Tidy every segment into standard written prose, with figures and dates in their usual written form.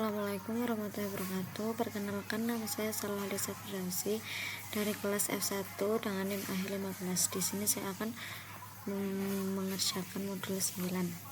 Assalamualaikum warahmatullahi wabarakatuh. Perkenalkan, nama saya Salah Lisa Firdausi dari kelas F1 dengan NIM akhir 15. Di sini saya akan mengerjakan modul 9.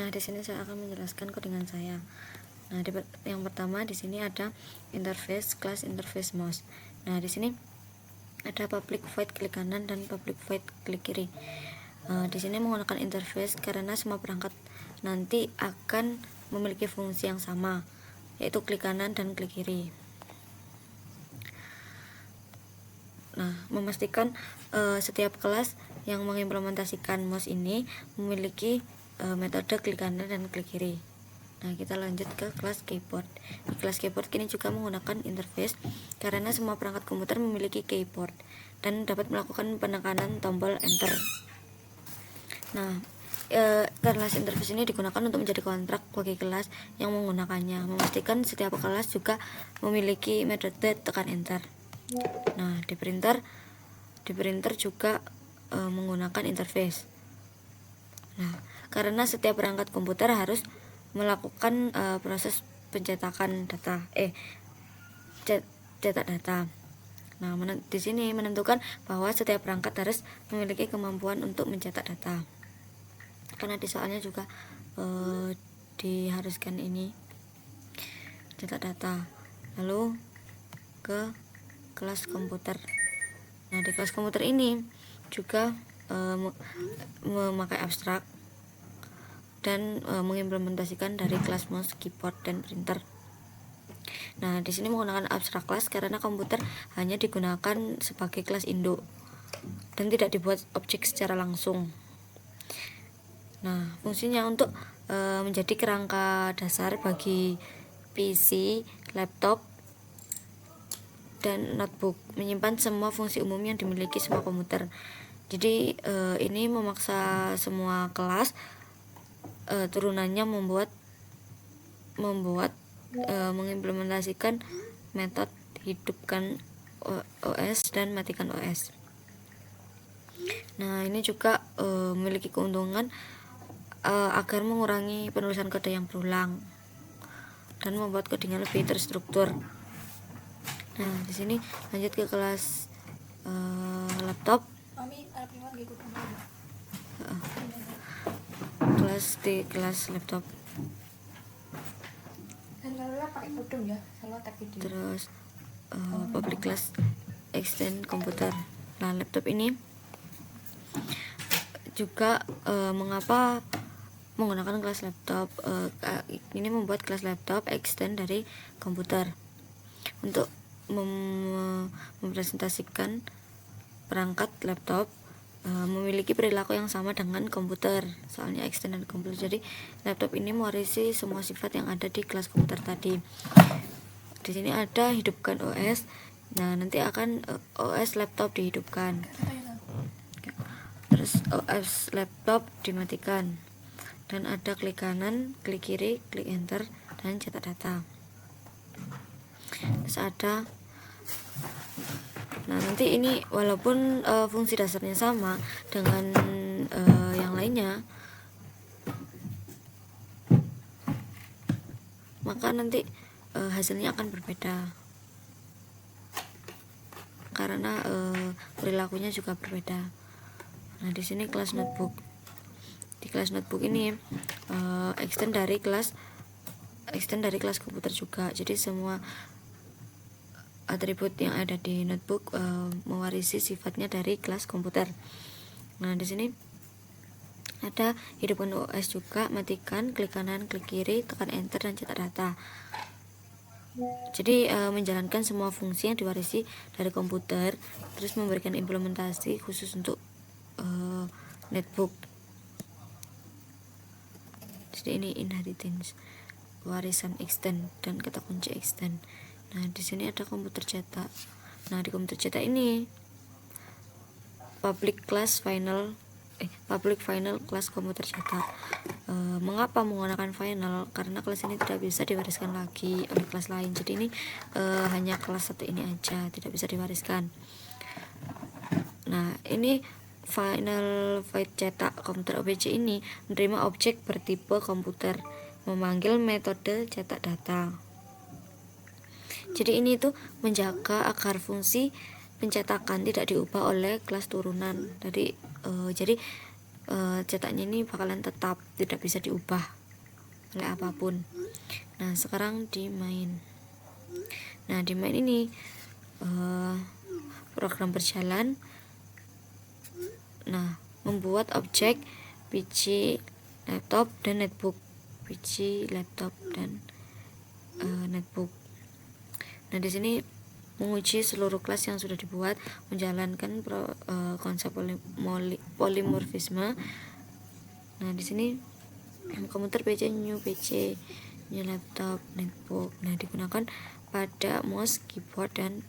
Nah, di sini saya akan menjelaskan codingan saya. Nah, yang pertama di sini ada interface class interface mouse. Nah, di sini ada public void klik kanan dan public void klik kiri. Di sini menggunakan interface karena semua perangkat nanti akan memiliki fungsi yang sama, yaitu klik kanan dan klik kiri. Nah, memastikan setiap kelas yang mengimplementasikan mouse ini memiliki metode klik kanan dan klik kiri. Nah, kita lanjut ke kelas keyboard. Di kelas keyboard kini juga menggunakan interface karena semua perangkat komputer memiliki keyboard dan dapat melakukan penekanan tombol enter. Nah, kelas interface ini digunakan untuk menjadi kontrak bagi kelas yang menggunakannya, memastikan setiap kelas juga memiliki metode tekan enter. Nah, di printer juga menggunakan interface. Nah, karena setiap perangkat komputer harus melakukan proses pencetakan data, cetak data. Nah, di sini menentukan bahwa setiap perangkat harus memiliki kemampuan untuk mencetak data. Karena di soalnya juga diharuskan ini cetak data. Lalu ke kelas komputer. Nah, di kelas komputer ini juga memakai abstrak dan mengimplementasikan dari kelas mouse, keyboard, dan printer. Nah, di sini menggunakan abstrak class karena komputer hanya digunakan sebagai kelas induk dan tidak dibuat objek secara langsung. Nah, fungsinya untuk menjadi kerangka dasar bagi PC, laptop, dan notebook, menyimpan semua fungsi umum yang dimiliki semua komputer. Jadi ini memaksa semua kelas turunannya membuat mengimplementasikan metode hidupkan OS dan matikan OS. Nah, ini juga memiliki keuntungan agar mengurangi penulisan kode yang berulang dan membuat kodenya lebih terstruktur. Nah, di sini lanjut ke kelas laptop. Kelas laptop. Terus public class extend komputer. Nah, laptop ini juga mengapa menggunakan kelas laptop, ini membuat kelas laptop extend dari komputer untuk mempresentasikan perangkat laptop memiliki perilaku yang sama dengan komputer, soalnya extend dari komputer. Jadi laptop ini mewarisi semua sifat yang ada di kelas komputer tadi. Di sini ada hidupkan OS. Nah, nanti akan OS laptop dihidupkan. Terus OS laptop dimatikan. Dan ada klik kanan, klik kiri, klik enter, dan cetak data. Terus ada, nah nanti ini walaupun fungsi dasarnya sama dengan yang lainnya, maka nanti hasilnya akan berbeda karena perilakunya juga berbeda. Nah, di sini kelas notebook. Di kelas notebook ini extend dari kelas komputer juga. Jadi semua atribut yang ada di notebook mewarisi sifatnya dari kelas komputer. Nah, di sini ada hidupkan OS juga, matikan, klik kanan, klik kiri, tekan enter, dan cetak data. Jadi menjalankan semua fungsi yang diwarisi dari komputer, terus memberikan implementasi khusus untuk netbook. Jadi ini inheritance, warisan extend, dan kata kunci extend. Nah, di sini ada komputer cetak. Nah, di komputer cetak ini public final kelas komputer cetak. Mengapa menggunakan final? Karena kelas ini tidak bisa diwariskan lagi oleh kelas lain. Jadi ini hanya kelas satu ini aja, tidak bisa diwariskan. Nah, ini final void cetak komputer OBJ ini menerima objek bertipe komputer, memanggil metode cetak data. Jadi ini tuh menjaga agar fungsi pencetakan tidak diubah oleh kelas turunan. Jadi cetaknya ini bakalan tetap, tidak bisa diubah oleh apapun. Nah sekarang di main. Nah di main ini program berjalan. Nah membuat objek PC, laptop, dan netbook. PC, laptop, dan netbook. Nah di sini menguji seluruh kelas yang sudah dibuat, menjalankan konsep polimorfisme. Nah di sini komputer PC, new PC, new laptop, netbook. Nah digunakan pada mouse, keyboard, dan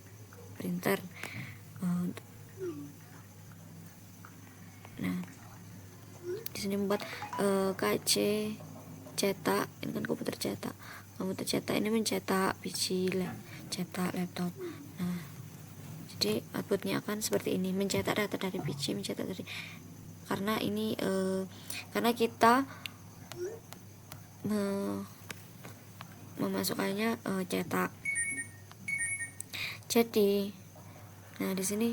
printer. Nah di sini membuat KC cetak, ini kan komputer cetak. Komputer cetak ini mencetak PC, cetak laptop. Nah jadi outputnya akan seperti ini, mencetak data dari PC, mencetak dari, karena ini karena kita memasukkannya cetak. Jadi nah di sini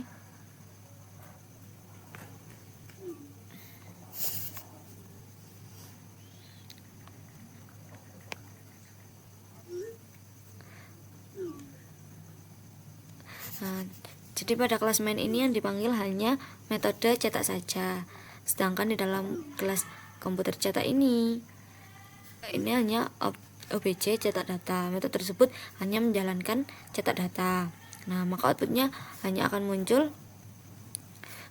jadi pada kelas main ini yang dipanggil hanya metode cetak saja. Sedangkan di dalam kelas komputer cetak ini hanya OBJ cetak data. Metode tersebut hanya menjalankan cetak data. Nah, maka outputnya hanya akan muncul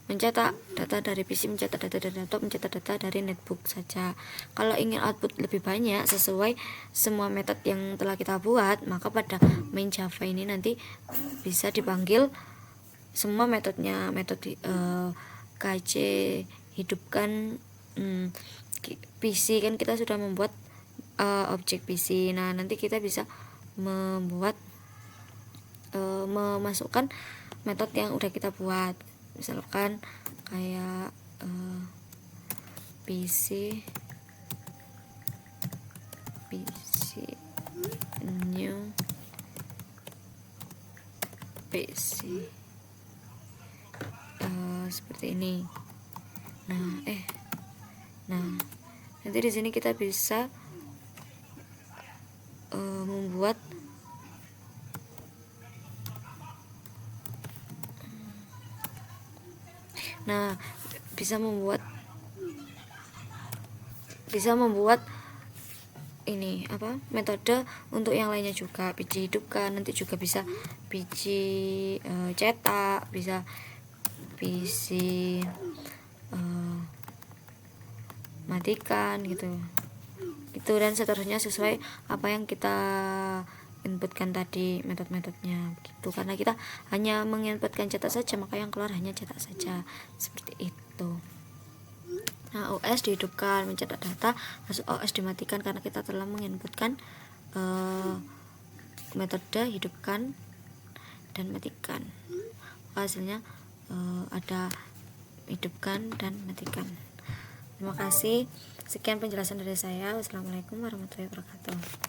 mencetak data dari PC, mencetak data dari laptop, mencetak data dari netbook saja. Kalau ingin output lebih banyak sesuai semua metode yang telah kita buat, maka pada main Java ini nanti bisa dipanggil semua metodenya, metode KC, hidupkan PC, kan kita sudah membuat objek PC. Nah nanti kita bisa membuat memasukkan metode yang udah kita buat, misalkan kayak PC new PC seperti ini. Nah nanti di sini kita bisa membuat bisa membuat ini metode untuk yang lainnya juga. PC hidupkan, nanti juga bisa PC cetak, bisa PC matikan gitu dan seterusnya sesuai apa yang kita inputkan tadi metode-metodenya gitu. Karena kita hanya menginputkan cetak saja, maka yang keluar hanya cetak saja, seperti itu. Nah OS dihidupkan, mencetak data, masuk OS dimatikan karena kita telah menginputkan metode hidupkan dan matikan. Hasilnya ada hidupkan dan matikan. Terima kasih. Sekian penjelasan dari saya. Wassalamualaikum warahmatullahi wabarakatuh.